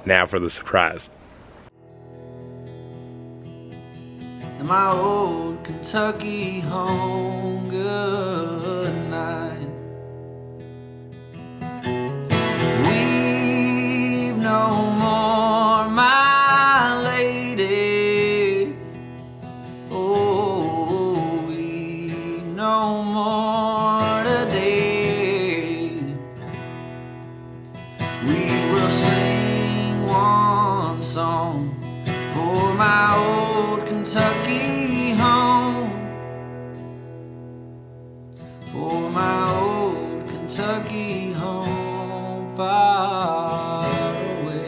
Now for the surprise. In my old Kentucky home, good night. Weep no more, my lady. Oh, weep no more today. We will sing one song for my old Kentucky home, for my old Kentucky home far away.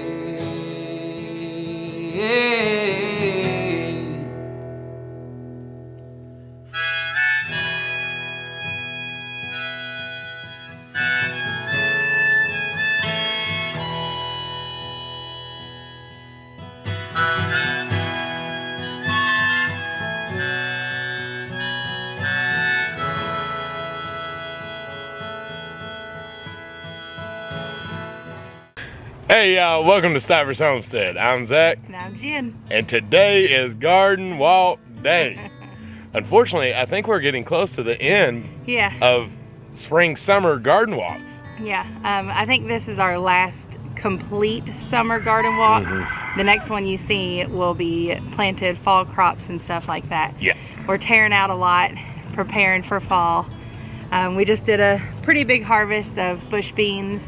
Hey y'all, welcome to Stivers Homestead. I'm Zach. And I'm Jen. And today is Garden Walk Day. Unfortunately, I think we're getting close to the end of spring-summer garden walks. Yeah, I think this is our last complete summer garden walk. The next one you see will be planted fall crops and stuff like that. Yeah. We're tearing out a lot, preparing for fall. We just did a pretty big harvest of bush beans.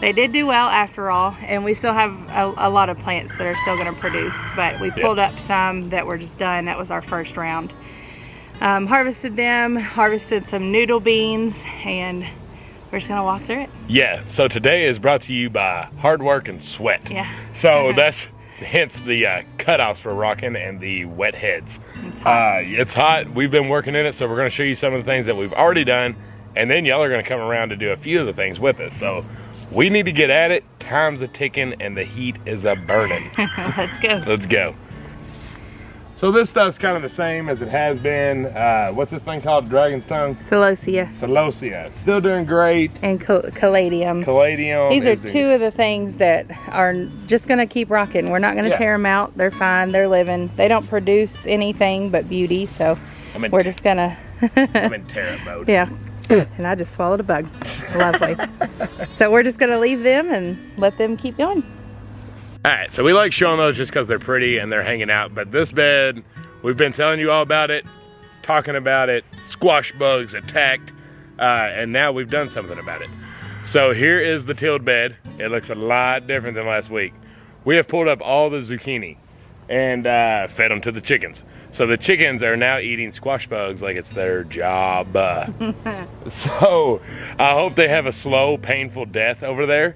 They did do well after all, and we still have a lot of plants that are still going to produce, but we pulled up some that were just done. That was our first round. Harvested them, harvested some noodle beans, and we're just going to walk through it. Yeah, so today is brought to you by hard work and sweat. Yeah. So that's hence the cutoffs for rocking and the wet heads. It's hot. It's hot. We've been working in it, so we're going to show you some of the things that we've already done, and then y'all are going to come around to do a few of the things with us. So we need to get at it. Time's a ticking and the heat is a burning. Let's go. Let's go. So this stuff's kind of the same as it has been. What's this thing called? Dragon's tongue? Celosia. Celosia. Still doing great. And caladium. Caladium. These are two of the things that are just going to keep rocking. We're not going to tear them out. They're fine. They're living. They don't produce anything but beauty. So we're just going to... I'm in terror mode. Yeah. And I just swallowed a bug. Lovely. So we're just going to leave them and let them keep going. Alright, so we like showing those just because they're pretty and they're hanging out. But this bed, we've been telling you all about it, talking about it, squash bugs attacked, and now we've done something about it. So here is the tilled bed. It looks a lot different than last week. We have pulled up all the zucchini and fed them to the chickens. So the chickens are now eating squash bugs like it's their job. So I hope they have a slow, painful death over there.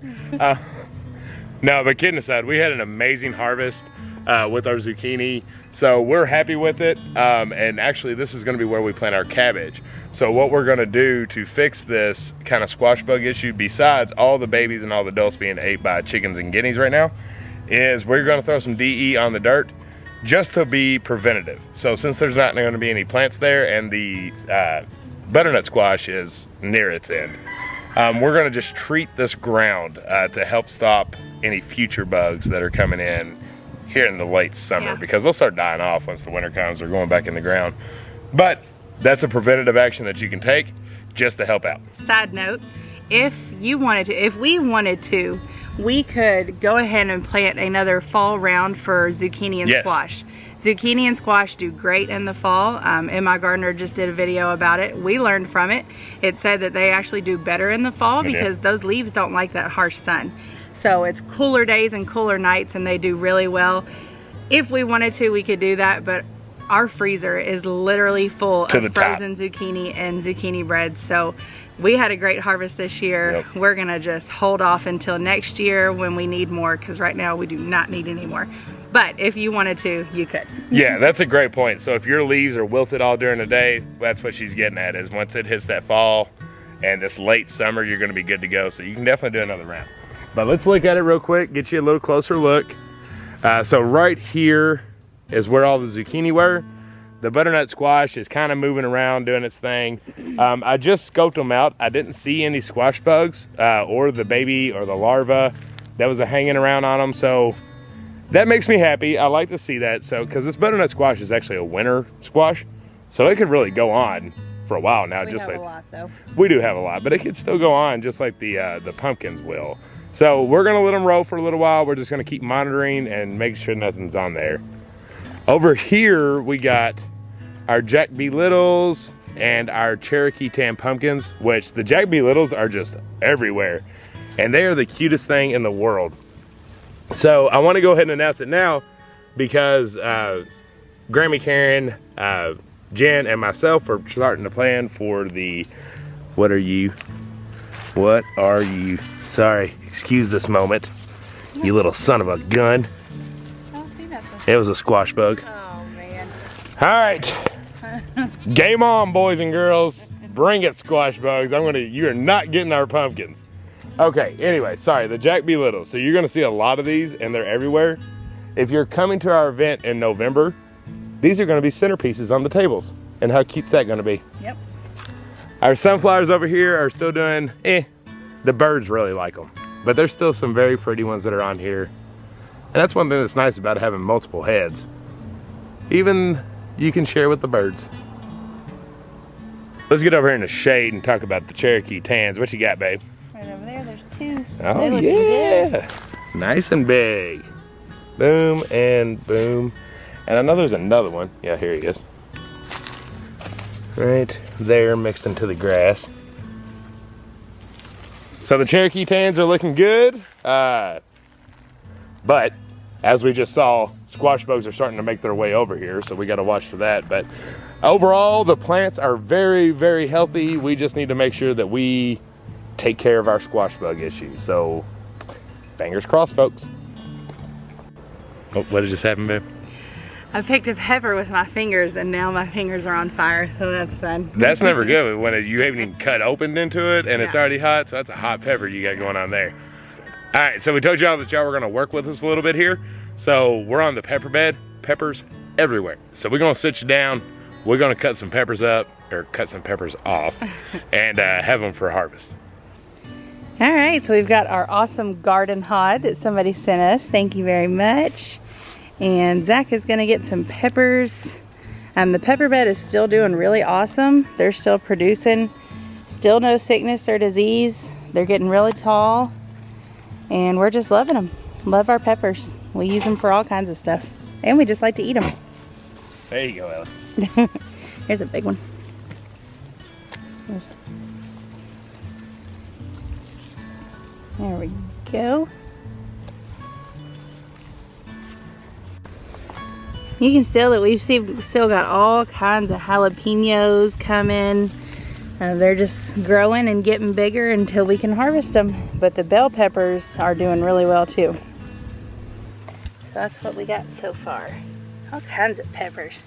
No, but kidding aside, we had an amazing harvest with our zucchini. So we're happy with it. And actually this is gonna be where we plant our cabbage. So what we're gonna do to fix this kind of squash bug issue, besides all the babies and all the adults being ate by chickens and guineas right now, is we're gonna throw some DE on the dirt just to be preventative. So since there's not going to be any plants there and the butternut squash is near its end, we're going to just treat this ground to help stop any future bugs that are coming in here in the late summer, because they'll start dying off once the winter comes or going back in the ground. But that's a preventative action that you can take just to help out. Side note, if we wanted to, we could go ahead and plant another fall round for zucchini and squash. Zucchini and squash do great in the fall, and my gardener just did a video about it. We learned from it. It said that they actually do better in the fall because those leaves don't like that harsh sun. So it's cooler days and cooler nights, and they do really well. If we wanted to, we could do that, but our freezer is literally full of frozen zucchini and zucchini bread. So we had a great harvest this year. We're gonna just hold off until next year when we need more, because right now we do not need any more. But if you wanted to, you could. Yeah, that's a great point. So if your leaves are wilted all during the day, that's what she's getting at, is once it hits that fall and this late summer, you're gonna be good to go. So you can definitely do another round. But let's look at it real quick, get you a little closer look. So right here is where all the zucchini were. The butternut squash is kind of moving around doing its thing. I just scoped them out. I didn't see any squash bugs or the baby or the larva that was hanging around on them. So that makes me happy. I like to see that. So, because this butternut squash is actually a winter squash, so it could really go on for a while now. We just have like a lot though. we do have a lot, but it could still go on just like the pumpkins will. So we're gonna let them roll for a little while. We're just gonna keep monitoring and make sure nothing's on there. Over here we got our Jack B. Littles and our Cherokee Tan pumpkins, which the Jack B. Littles are just everywhere, and they are the cutest thing in the world. So I want to go ahead and announce it now because Grammy, Karen, Jen, and myself are starting to plan for the what are you? Sorry, excuse this moment, you little son of a gun. I don't see nothing. It was a squash bug. Oh man. All right, game on, boys and girls. Bring it, squash bugs. You are not getting our pumpkins. Okay, anyway, sorry, the Jack B. Littles. So you're gonna see a lot of these and they're everywhere. If you're coming to our event in November, these are gonna be centerpieces on the tables. And how cute's that gonna be? Yep. Our sunflowers over here are still doing, the birds really like them. But there's still some very pretty ones that are on here. And that's one thing that's nice about having multiple heads. Even you can share with the birds. Let's get over here in the shade and talk about the Cherokee Tans. What you got, babe? Right over there, there's two. Oh yeah, nice and big. Boom and boom. And I know there's another one. Yeah, here he is. Right there, mixed into the grass. So the Cherokee Tans are looking good. But as we just saw, squash bugs are starting to make their way over here, so we got to watch for that. But overall, the plants are very, very healthy. We just need to make sure that we take care of our squash bug issue. So fingers crossed, folks. Oh, what just happened, babe? I picked a pepper with my fingers and now my fingers are on fire, so that's fun. That's never good when you haven't even cut open into it and it's Yeah. already hot, so that's a hot pepper you got going on there. All right, so we told y'all that y'all were gonna work with us a little bit here. So we're on the pepper bed, peppers everywhere. So we're gonna sit you down, we're gonna cut some peppers up, or cut some peppers off, and have them for harvest. All right, so we've got our awesome garden hod that somebody sent us. Thank you very much. And Zach is gonna get some peppers. The pepper bed is still doing really awesome. They're still producing, still no sickness or disease. They're getting really tall and we're just loving them. Love our peppers. We use them for all kinds of stuff and we just like to eat them. There you go, Ellie. Here's a big one. There we go. You can we've still got all kinds of jalapenos coming. They're just growing and getting bigger until we can harvest them. But the bell peppers are doing really well too. So that's what we got so far. All kinds of peppers.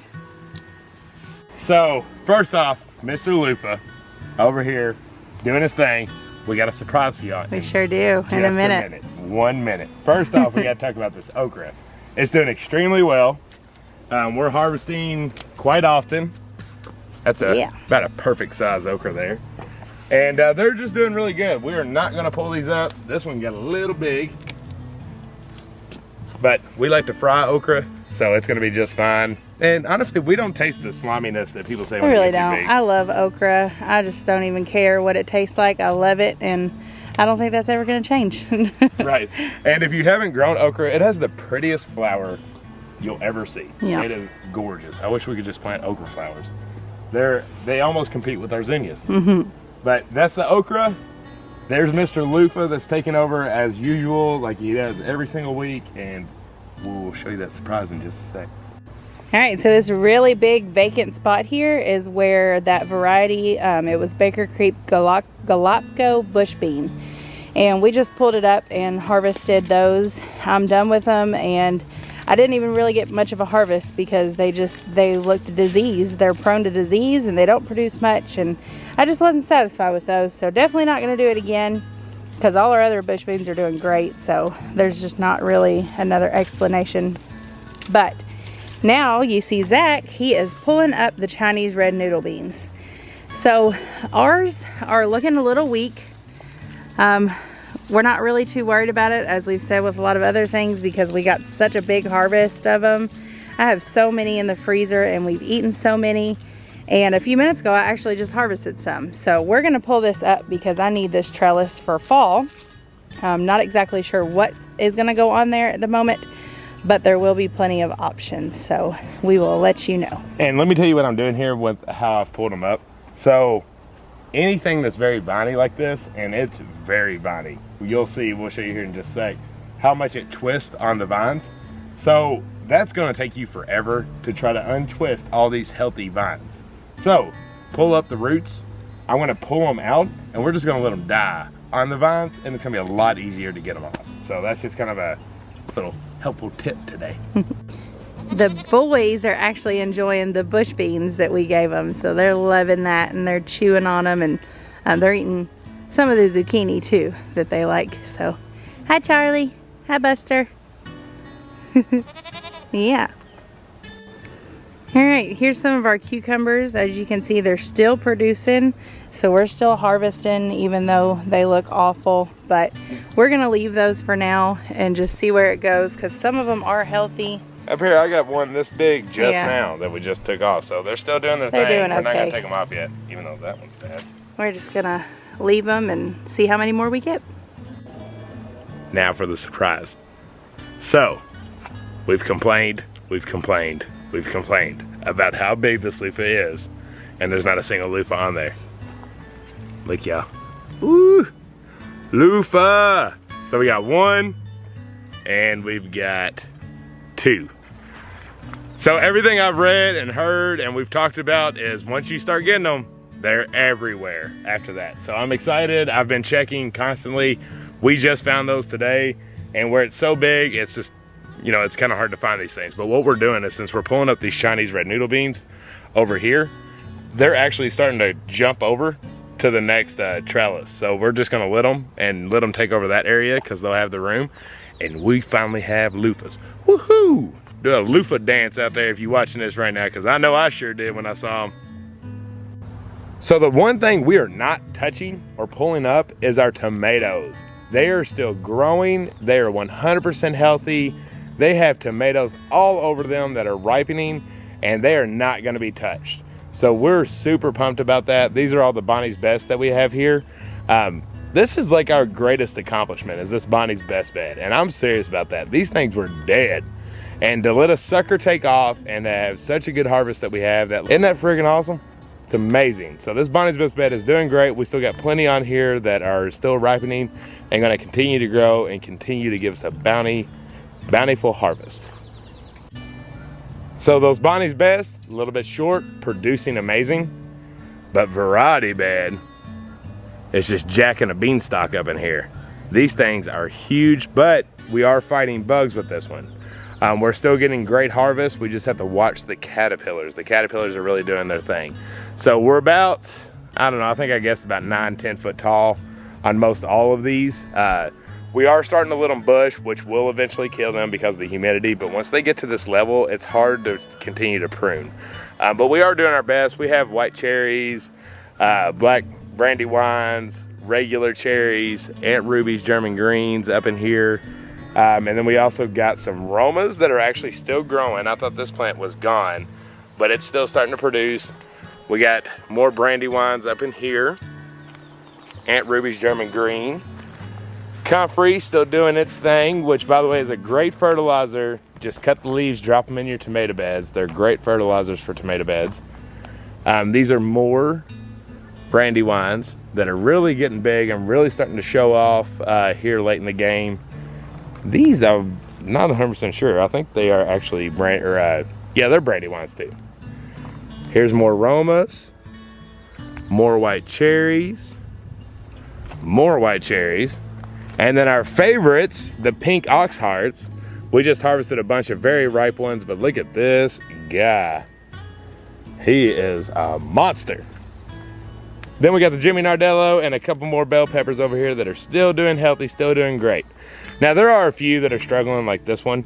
So first off, Mr. Lupa over here doing his thing. We got a surprise for y'all. We sure do, in a minute. 1 minute. First off, we got to talk about this okra. It's doing extremely well. We're harvesting quite often. That's about a perfect size okra there. And they're just doing really good. We are not gonna pull these up. This one got a little big. But we like to fry okra, so it's gonna be just fine. And honestly, we don't taste the sliminess that people say I when really it gets too don't. big. I love okra. I just don't even care what it tastes like. I love it, and I don't think that's ever gonna change. Right. And if you haven't grown okra, it has the prettiest flower you'll ever see. Yeah. It is gorgeous. I wish we could just plant okra flowers. They almost compete with our zinnias. But that's the okra. There's Mr. Lupa that's taking over as usual, like he does every single week, and we'll show you that surprise in just a sec. All right, so this really big vacant spot here is where that variety, it was Baker Creek Galapgo bush bean. And we just pulled it up and harvested those. I'm done with them, and I didn't even really get much of a harvest because they looked diseased. They're prone to disease and they don't produce much, and I just wasn't satisfied with those. So definitely not gonna do it again because all our other bush beans are doing great. So there's just not really another explanation. But now you see Zach, he is pulling up the Chinese red noodle beans. So ours are looking a little weak. we're not really too worried about it, as we've said with a lot of other things, because we got such a big harvest of them. I have so many in the freezer and we've eaten so many. And a few minutes ago, I actually just harvested some. So we're gonna pull this up because I need this trellis for fall. I'm not exactly sure what is gonna go on there at the moment, but there will be plenty of options. So we will let you know. And let me tell you what I'm doing here with how I've pulled them up. So anything that's very viney like this, and it's very viney, you'll see, we'll show you here in just a sec, how much it twists on the vines. So that's gonna take you forever to try to untwist all these healthy vines. So pull up the roots, I'm gonna pull them out, and we're just gonna let them die on the vines, and it's gonna be a lot easier to get them off. So that's just kind of a little helpful tip today. The boys are actually enjoying the bush beans that we gave them, so they're loving that, and they're chewing on them, and they're eating some of the zucchini too that they like. So hi Charlie, hi Buster. Yeah. All right, here's some of our cucumbers. As you can see, they're still producing, so we're still harvesting even though they look awful, but we're gonna leave those for now and just see where it goes, because some of them are healthy. Up here, I got one this big just now that we just took off, so they're still doing their thing. Doing we're not okay. gonna take them off yet, even though that one's bad. We're just gonna leave them and see how many more we get. Now for the surprise. So, we've complained about how big this loofah is, and there's not a single loofah on there. Look, y'all. Woo! Loofah! So we got one, and we've got two. So everything I've read and heard and we've talked about is once you start getting them, they're everywhere after that. So I'm excited. I've been checking constantly. We just found those today, and where it's so big, it's just, you know, it's kind of hard to find these things. But what we're doing is, since we're pulling up these Chinese red noodle beans over here, they're actually starting to jump over to the next trellis. So we're just gonna let them take over that area because they'll have the room. And we finally have loofahs. Woohoo! Do a loofah dance out there if you're watching this right now, because I know I sure did when I saw them. So the one thing we are not touching or pulling up is our tomatoes. They are still growing. They are 100% healthy. They have tomatoes all over them that are ripening, and they are not gonna be touched. So we're super pumped about that. These are all the Bonnie's Best that we have here. This is like our greatest accomplishment, is this Bonnie's Best bed, and I'm serious about that. These things were dead, and to let a sucker take off and to have such a good harvest that we have, isn't that friggin' awesome? It's amazing. So this Bonnie's Best bed is doing great. We still got plenty on here that are still ripening and gonna continue to grow and continue to give us a bountiful harvest. So those Bonnie's Best, a little bit short, producing amazing, but variety bed, it's just jacking a beanstalk up in here. These things are huge, but we are fighting bugs with this one. We're still getting great harvest. We just have to watch the caterpillars. The caterpillars are really doing their thing. So we're about, I don't know, I think I guessed about 9-10 foot tall on most all of these. We are starting to let them bush, which will eventually kill them because of the humidity, but once they get to this level, it's hard to continue to prune. But we are doing our best. We have white cherries, black brandywines, regular cherries, Aunt Ruby's German greens up in here. And then we also got some Romas that are actually still growing. I thought this plant was gone, but it's still starting to produce. We got more brandywines up in here. Aunt Ruby's German green. Comfrey still doing its thing, which by the way is a great fertilizer. Just cut the leaves, drop them in your tomato beds. They're great fertilizers for tomato beds. These are more brandywines that are really getting big and really starting to show off here late in the game. These I'm not 100% sure. I think they are actually yeah, they're brandywines too. Here's more Romas, more white cherries, more white cherries, and then our favorites, the pink ox hearts. We just harvested a bunch of very ripe ones, but look at this guy. He is a monster. Then we got the Jimmy Nardello and a couple more bell peppers over here that are still doing healthy, still doing great. Now there are a few that are struggling, like this one.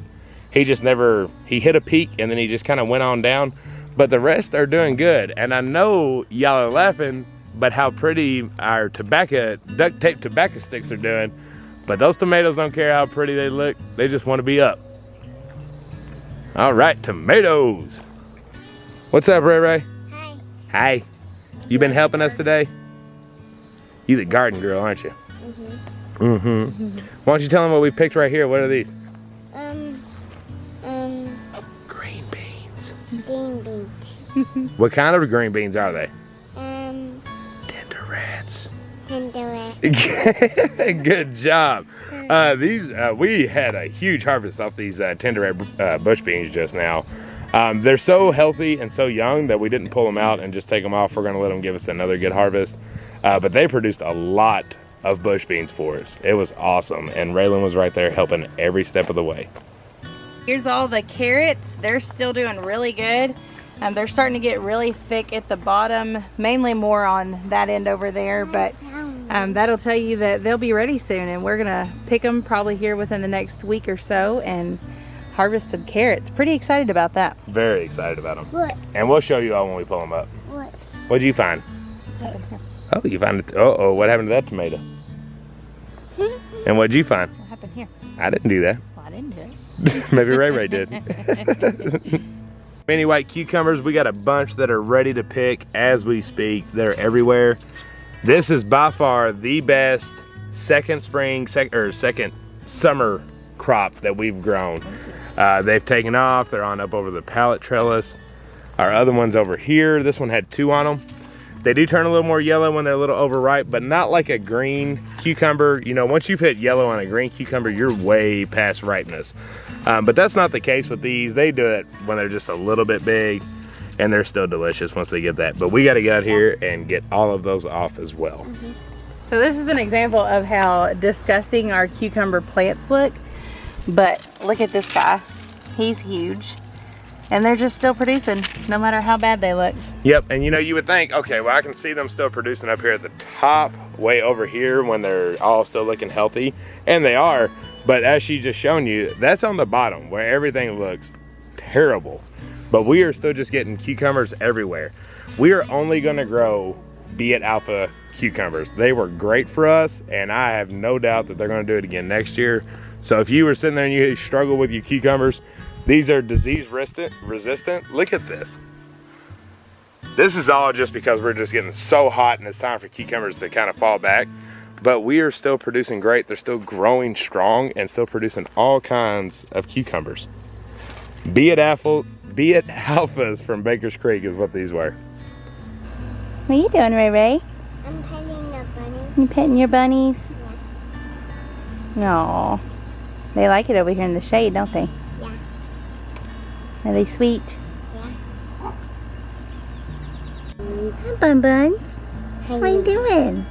He hit a peak and then he just kind of went on down, but the rest are doing good. And I know y'all are laughing, but how pretty our duct tape tobacco sticks are doing. But those tomatoes don't care how pretty they look. They just want to be up. All right, tomatoes. What's up, Ray Ray? Hi. Hi. You been helping us today? You the garden girl, aren't you? Why don't you tell them what we picked right here? What are these? Green beans. Green beans. What kind of green beans are they? Tender rats. Good job. We had a huge harvest off these tender red bush beans just now. They're so healthy and so young that we didn't pull them out and just take them off. We're gonna let them give us another good harvest. But they produced a lot of bush beans for us. It was awesome, and Raylan was right there helping every step of the way. Here's all the carrots. They're still doing really good. They're starting to get really thick at the bottom, mainly more on that end over there, but that'll tell you that they'll be ready soon, and we're gonna pick them probably here within the next week or so and harvest some carrots. Pretty excited about that. Very excited about them. What? And we'll show you all when we pull them up. What? What'd you find? Oh, you found it. Uh-oh, what happened to that tomato? And what'd you find? What happened here? I didn't do that. Well, I didn't do it. Maybe Ray Ray did. Mini white cucumbers, we got a bunch that are ready to pick as we speak. They're everywhere. This is by far the best second summer crop that we've grown. They've taken off. They're on up over the pallet trellis. Our other one's over here. This one had 2 on them. They do turn a little more yellow when they're a little overripe, but not like a green cucumber. You know, once you've hit yellow on a green cucumber, you're way past ripeness. But that's not the case with these. They do it when they're just a little bit big, and they're still delicious once they get that. But we gotta get out here and get all of those off as well. So this is an example of how disgusting our cucumber plants look, but look at this guy. He's huge. And they're just still producing, no matter how bad they look. Yep, and you know, you would think, okay, well, I can see them still producing up here at the top, way over here when they're all still looking healthy, and they are, but as she just shown you, that's on the bottom where everything looks terrible. But we are still just getting cucumbers everywhere. We are only gonna grow Be It Alpha cucumbers. They were great for us, and I have no doubt that they're gonna do it again next year. So if you were sitting there and you struggle with your cucumbers, these are disease resistant. Look at this. This is all just because we're just getting so hot and it's time for cucumbers to kind of fall back. But we are still producing great. They're still growing strong and still producing all kinds of cucumbers. Be It Alphas from Baker's Creek is what these were. What are you doing, Ray Ray? I'm petting the bunny. You petting your bunnies? No. They like it over here in the shade, don't they? Yeah. Are they sweet? Yeah. Hi, Bun Buns. What are you doing?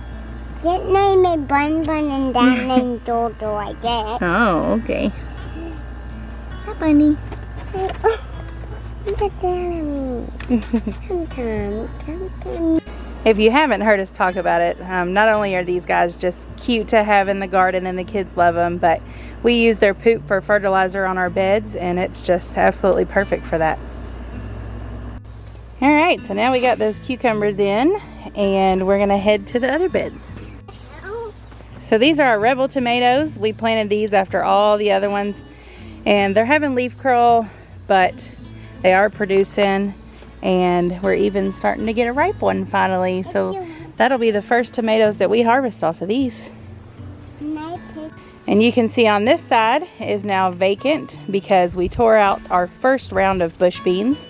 That name is Bun Bun and that name Dodo, I guess. Oh, okay. Hi, Bunny. If you haven't heard us talk about it, not only are these guys just cute to have in the garden and the kids love them, but we use their poop for fertilizer on our beds, and it's just absolutely perfect for that. All right, so now we got those cucumbers in, and we're gonna head to the other beds. So these are our Rebel tomatoes. We planted these after all the other ones, and they're having leaf curl, but they are producing, and we're even starting to get a ripe one finally. So that'll be the first tomatoes that we harvest off of these. And you can see on this side is now vacant because we tore out our first round of bush beans.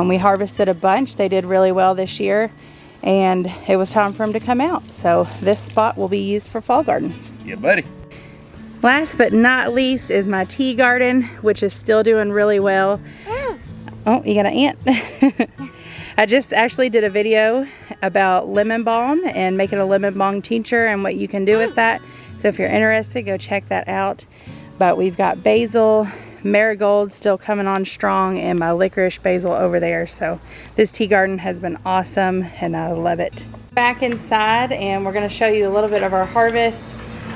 We harvested a bunch. They did really well this year, and it was time for them to come out. So this spot will be used for fall garden. Yeah, buddy. Last but not least is my tea garden, which is still doing really well. Oh, you got an ant. I just actually did a video about lemon balm and making a lemon balm tincture and what you can do with that. So if you're interested, go check that out. But we've got basil, marigold still coming on strong, and my licorice basil over there. So this tea garden has been awesome, and I love it. Back inside, and we're gonna show you a little bit of our harvest.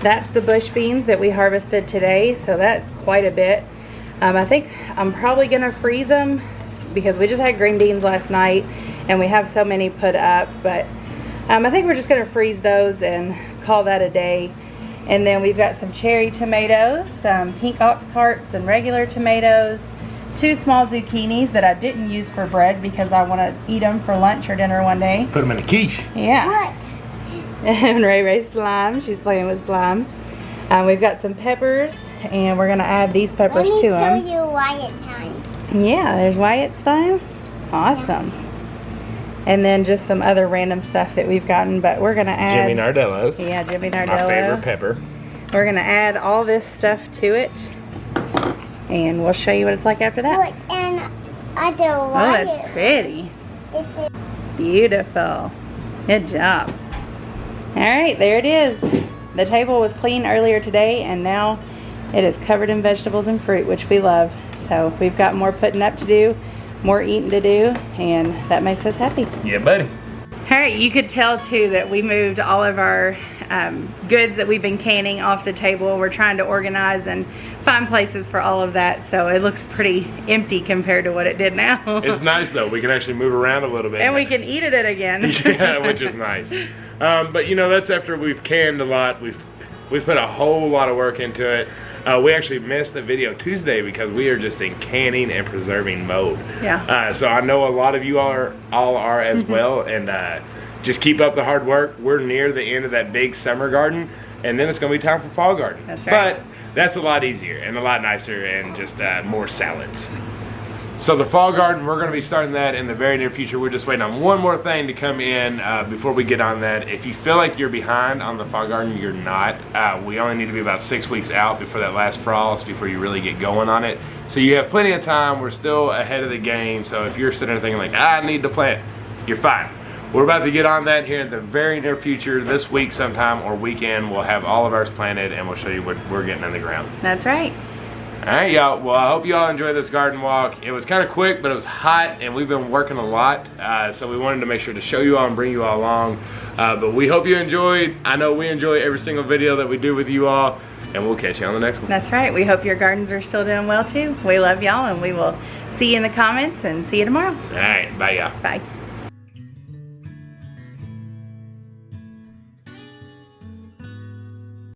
That's the bush beans that we harvested today, so that's quite a bit. I think I'm probably gonna freeze them because we just had green beans last night, and we have so many put up, but I think we're just gonna freeze those and call that a day. And then we've got some cherry tomatoes, some pink ox hearts and regular tomatoes, 2 small zucchinis that I didn't use for bread because I want to eat them for lunch or dinner one day. Put them in a quiche. Yeah. What? And Ray Ray's slime. She's playing with slime. We've got some peppers, and we're going to add these peppers to them. Let me show you Wyatt time. Yeah, there's Wyatt's slime. Awesome. And then just some other random stuff that we've gotten, but we're going to add... Jimmy Nardello's. Yeah, Jimmy Nardello. My favorite pepper. We're going to add all this stuff to it, and we'll show you what it's like after that. Look, and other Oh, Wyatt. that's pretty. This is Beautiful. Good job. All right, there it is. The table was clean earlier today, and now it is covered in vegetables and fruit, which we love. So we've got more putting up to do, more eating to do, and that makes us happy. Yeah, buddy. All right, you could tell too that we moved all of our goods that we've been canning off the table. We're trying to organize and find places for all of that, so it looks pretty empty compared to what it did now. It's nice though. We can actually move around a little bit. And we can eat it again. Yeah, which is nice. But you know, that's after we've canned a lot. We've put a whole lot of work into it. We actually missed the video Tuesday because we are just in canning and preserving mode. Yeah. So I know a lot of you all are as well, and just keep up the hard work. We're near the end of that big summer garden, and then it's gonna be time for fall garden. That's right. But that's a lot easier and a lot nicer and just more salads. So the fall garden, we're gonna be starting that in the very near future. We're just waiting on one more thing to come in before we get on that. If you feel like you're behind on the fall garden, you're not. We only need to be about 6 weeks out before that last frost, before you really get going on it. So you have plenty of time. We're still ahead of the game. So if you're sitting there thinking like, I need to plant, you're fine. We're about to get on that here in the very near future. This week sometime or weekend, we'll have all of ours planted and we'll show you what we're getting in the ground. That's right. All right, y'all. Well, I hope y'all enjoyed this garden walk. It was kind of quick, but it was hot, and we've been working a lot. So we wanted to make sure to show you all and bring you all along. But we hope you enjoyed. I know we enjoy every single video that we do with you all, and we'll catch you on the next one. That's right. We hope your gardens are still doing well too. We love y'all, and we will see you in the comments and see you tomorrow. All right, bye, y'all. Bye.